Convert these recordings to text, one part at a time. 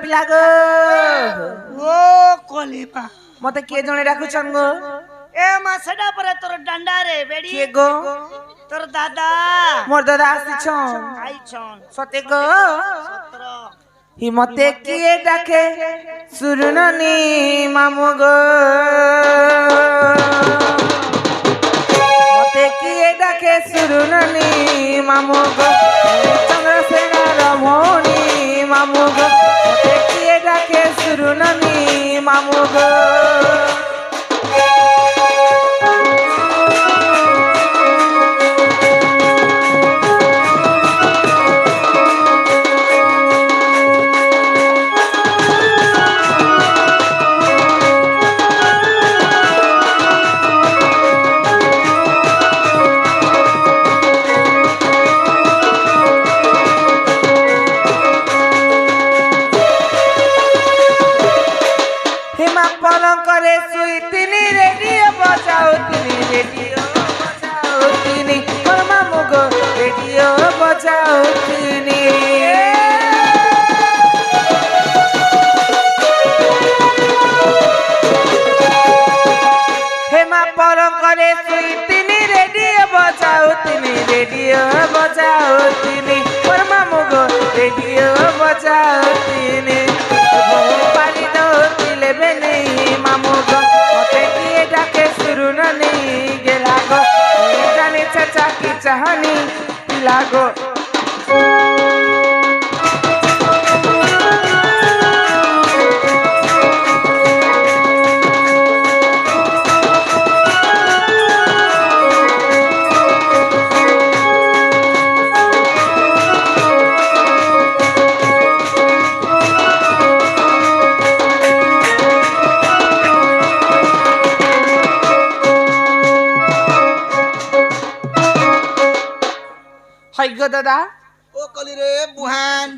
पिला गो ओ कलिपा मते के जने डाकुछन गो ए मा सेडा परे तोर डंडा रे बेडी के गो तोर दादा मोर दादा आसीछन आई छन सते गो 17 हि मते किए डाके सुरुननी मामू गो मते किए डाके सुरुननी मामू गो चंद्रसेना रमणी मामू गो मते किए डाके सुरुननी मामू गो करे सुई तिनी रेडियो बजाओ तिनी रेडियो बजाओ तिनी कर्मा मुगो रेडियो बजाओ तिनी हेमा परम करे सुई तिनी रेडियो बजाओ तिनी रेडियो बजाओ तिनी कर्मा मुगो रेडियो बजाओ तिनी पानी दो तिले बेनी मामू गो मते किए डाके सुरुननी गेला गो जाने चाचा की चाहनी पिला गो दादा ओ कली रे बुहान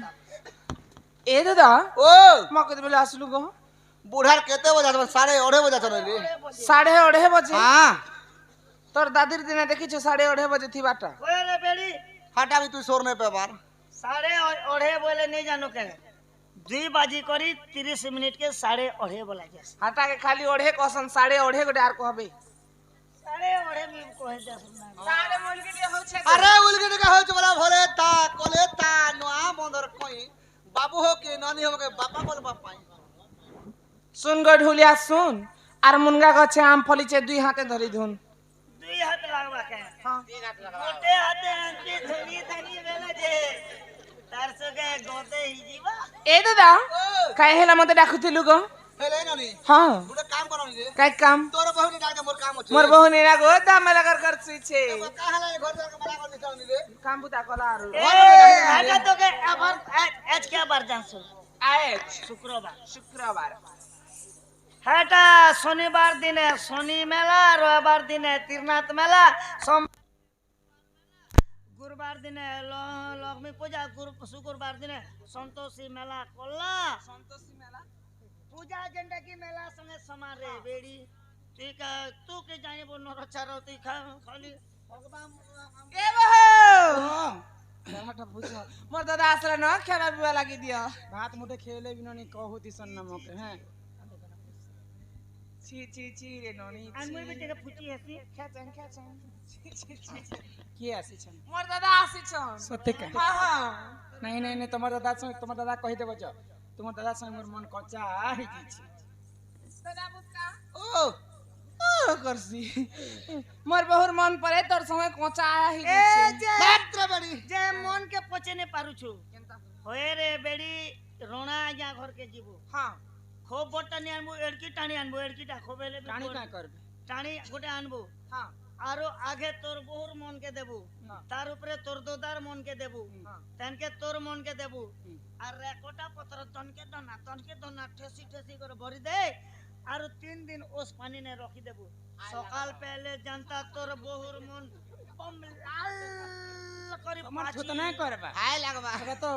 ए दादा ओ मके बेला आसलु गो बुढ़ार केते बजा 2:30 बजा चले 2:30 बजे हां तोर दादीर दिने देखि छ 2:30 बजे थी बाटा ओए रे बेडी हटा भी तू सोर नहीं पे बार 2:30 बोले नहीं जानो के 2 बाजी करी 30 मिनट के 2:30 बोला जैसे हटा के खाली ओढ़े कसन 2:30 गोटे आर कहबे 2:30 में कहे जा सुना सारे मन के लिए हो छे अरे उलगड का हो चला भले ता कोले ता नोआ बंदर कोई बाबू हो के नानी हो के बापा बोल बापा सुन गो ढुलिया सुन आर मुनगा गछे आम फलीचे 2 हाथे धरि धुन 2 हाथ लागबा के हां 3 हाथ लागबा मोटे हाथे अंकी धनी धनी बेला जे तार सगे गोते ही जीवा ए दादा काहे हेला मते डाकुतिलु गो हेले नानी हां गुडे काम करनी रे काय काम तोर बहुनी डाक मोर काम अछि मोर बहुनी ना गो दाम लगर कर छे कहां ले घर जाके मना कर निकलनी रे काम बुता कला आरो आजा तो के अपन आज क्या बार जानसु आज शुक्रवार हेटा शनिवार दिने शनि मेला रविवार दिने तीर्थनाथ मेला गुरुवार दिने लक्ष्मी पूजा शुक्रवार दिने संतोषी मेला कल्ला संतोषी मेला पूजा जेंडा की मेला संगे समार रे बेड़ी ठीक है तू के जाने बोल न रचारो ती खाली भगवान ए बहो हटा बुझ मोर दादा आसला न खेबा बिवा लागि दियो भात मुठे खेले बिना नहीं कहू दिसन नमक हैं ची रे नोनी अनमोल बेटे के फुटी हसी खेचन की आसी छन मोर दादा आसी छन सत्य का हां नहीं तुम्हार दादा कहि देबो छ तुम्हार दादा संग मोर मन कच्चा ही छी दादा बुका ओ करसी मोर बहुर मन परे तोर समय कोचा आया ही ए जे मात्र बड़ी जे मन के पचे ने पारु छु होए रे बेड़ी रोना आजा घर के जीवो हां खूब बटनी आनबो एड़की टाणी आनबो एड़कीटा खोबेले टाणी का करबे टाणी गोटे आनबो हां आरो आगे तोर बहुर मन के देबू तार ऊपर तोर दोदार मन के देबू तन के तोर मन के देबू और रेकोटा पत्र तन के दना ठेसी कर भरी दे आरो 3 दिन ओस पानी ने रखी देबू सकाल पहले जनता तोर बहुर मन बम लाल करी मन तो नहीं करबा हाय लगबा अरे तो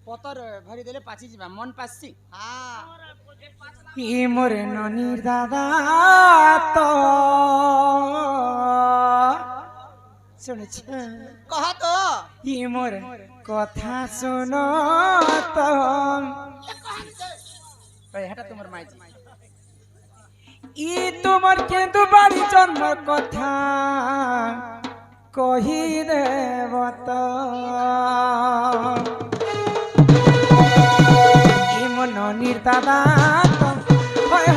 पतर भरी देले पाची जीवा मन पासी हां ई मोर ननीर दादा तो सुन छ कह तो ई मोर कथा सुनो तो তোমার মাইজি ই তোমার কিন্তু বাড়ি জন্মের কথা কহি দেবত ই মন নির্দাদা হয়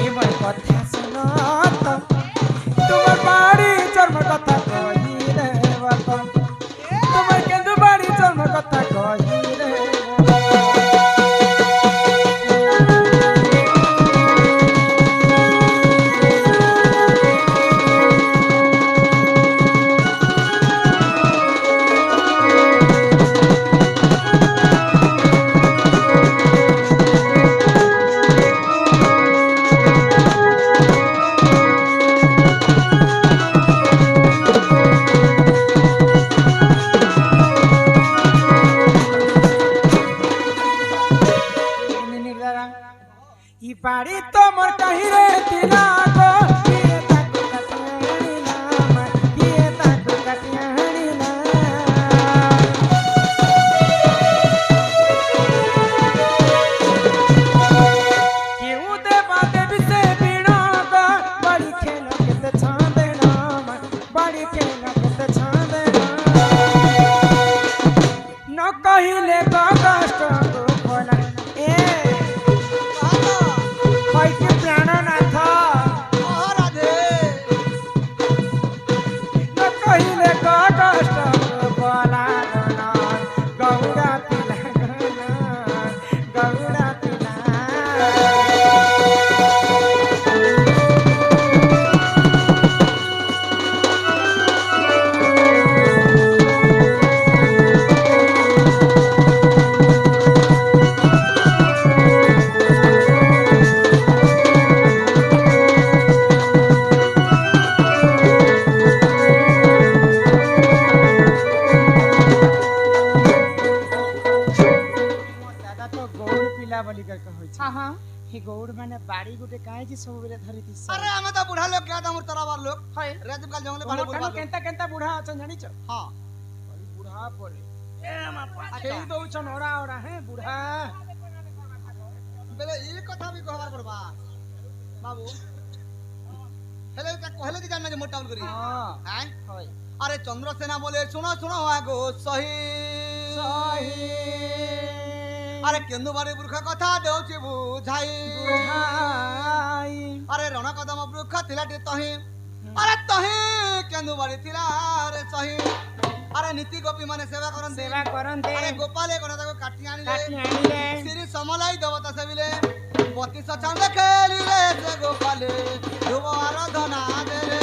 এবার কথা শোনো তো তোমার বাড়ি জন্মের কথা কহি দেবত তোমার কিন্তু বাড়ি জন্মের কথা কহি বাড়ি তোমার কাহিরে দিলা গো কিয়ে তাকু কাটিয়ানিলা কিয়ে তাকু কাটিয়ানিলা কেউ দেবা দেবী সে বিনা গো বাড়ি খেলো কেতে ছাঁদে না বাড়ি খেলো কেতে ছাঁদে না কহিলে গো কষ্ট গো ভোলা এ হয়তো প্রাণনাথ রাধে কহিলে কষ্ট বলা গৌরা পিলা গৌরা পিলা হে গৌড় মানে বাড়ি গুটে কাই যে সব বেলে ধরি দিছ আরে আমি তো বুড়া লোক কে আমর তরাবার লোক হয় রাজব কাল জঙ্গলে পাড়ে কেন বুড়া কেনতা কেনতা বুড়া আছেন জানিছ হ্যাঁ বুড়া পরে এ মা খেই দউছন ওরা ওরা হে বুড়া বেলে এই কথা আমি কহবার পড়বা বাবু হেলে তা কহলে দি জান না যে মোটা উল করি হ্যাঁ হ্যাঁ হয় আরে চন্দ্রসেনা বলে শোনো শোনো আগো সহি সহি আরে কেন্দু বাড়ি বৃক্ষ কথা দেউছি বুঝাই বুঝাই আরে রণ কদম বৃক্ষ থিলাটি তহি আরে তহি কেন্দু বাড়ি থিলা রে সহি আরে নীতি গোপী মানে সেবা করন সেবা করন্তে আরে গোপালে কোন তাকে কাটি আনিলে কাটি আনিলে শ্রী সমলাই দেবতা সেবিলে 32 চাঁদ খেলিলে সে গোপালে ধ্রুব আরাধনা দেলে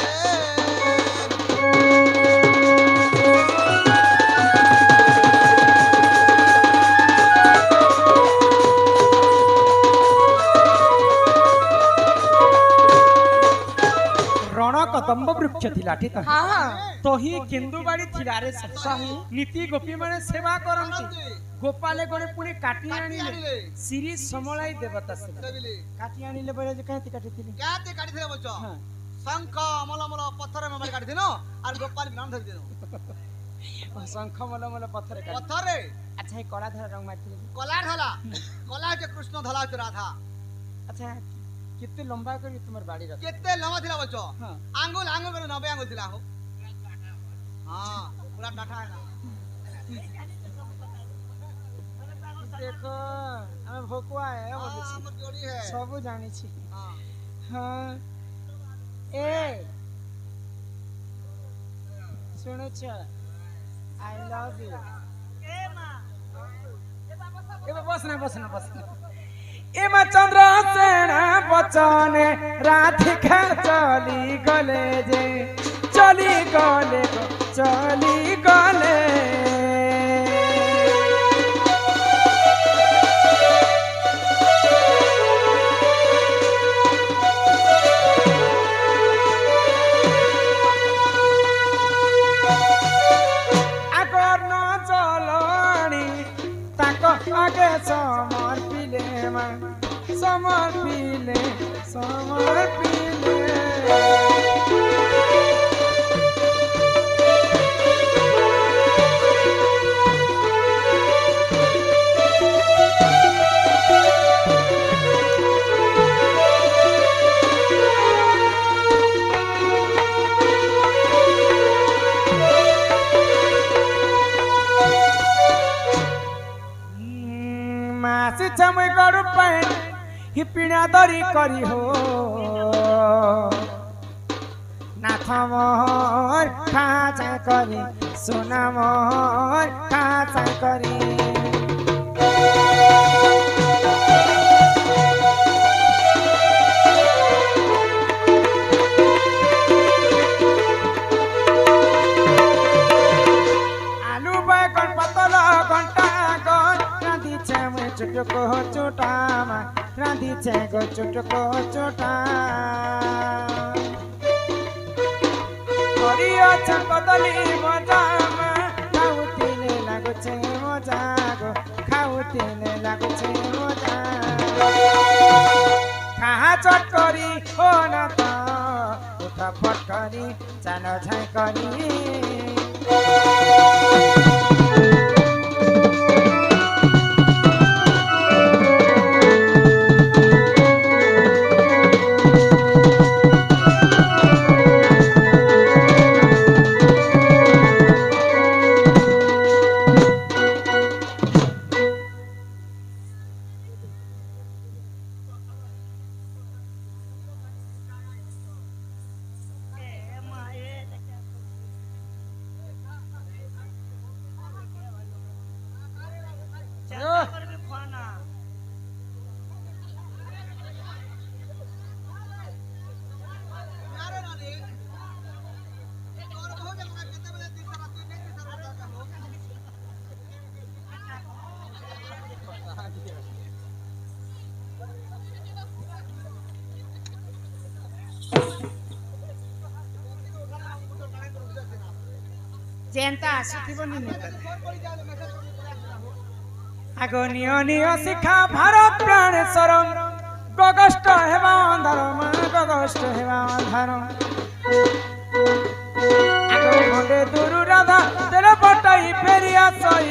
ରଣ କଦମ୍ବ ବୃକ୍ଷ ଥିଲା ଠିକ ତହି କେନ୍ଦୁ ବାଡି ଥିଲା ରେ ସହି ନୀତି ଗୋପୀ ମାନେ ସେବା କରନ୍ତି କରନ୍ତି। ଗୋପାଲେ ଗଣେ ପୁଣି କାଟି କାଟି ଆଣିଲେ ଆଣିଲେ। ଶ୍ରୀ ସମଳାଇ ଦେବତା ସେବା ସେବିଲେ କାଟି ଆଣିଲେ ବୋଲେ ଯେ କାହିଁକି କାଟିଥିଲି ক্যাতে কাটি দিলে বলছো হ্যাঁ শঙ্খ মলমল পথরে মোবাইল কাটি দিন আর গোপাল বিমান ধরি দিন শঙ্খ মল মল পথরে কাটি পথরে আচ্ছা এই কড়া ধরা রং মারଥିଲି কলা ধলা কলা হচ্ছে কৃষ্ণ ধলা হচ্ছে রাধা আচ্ছা কেতে লম্বা করি তোমার বাড়ি রাখ কেতে লম্বা ଥିଲା বলছো হ্যাঁ আঙ্গুল আঙ্গুল করে 90 আঙ্গুল ଥିଲା হো হ্যাঁ পুরা ডাঠা है ना দেখো আমি ভকুয়া এ বলেছি আমার जोड़ी है সব জানিছি हां হ্যাঁ এ শুনেছ আই লাভ ইউ এ মা এবার বস না বস না বস না এমা চন্দ্র সেনা বচনে রাধিকা চলি গলে যে চলি গলে গো চলি গলে আগর ন চলনি তাক আগে সমর্পিলে মা সমর্পিলে সমর্পিলে ଆସିଛେ ମୁଇଁ ଗଡ଼ୁ ପାଇଁ ହି ପିଣା ଧରି କରି ହୋ নাথ মোর খাঁচা করি সোনা মোর খাঁচা করি আলু বেগুন পতল ঘন্টা গন রাঁধিছে মুই চুটকো চুটামা রাঁধিছে গো চুটকো চুটা হরিয়াছে কদলি মজামা খাউতিলে লাগুছে মজা গো খাউতিলে লাগুছে মজা খাহা চট করি ও না তো উঠা ফট করি চালো ঝাই করি যেনটা আসিথিব নিমিত্ত আগো নিয় নিয় শিখা ভারত প্রাণেশ্বর গগষ্ট হেবা অন্ধার মা গগষ্ট হেবা অন্ধার আগো খন্ডে দুরু রাধা তেরে পটাই ফেরিয়া সই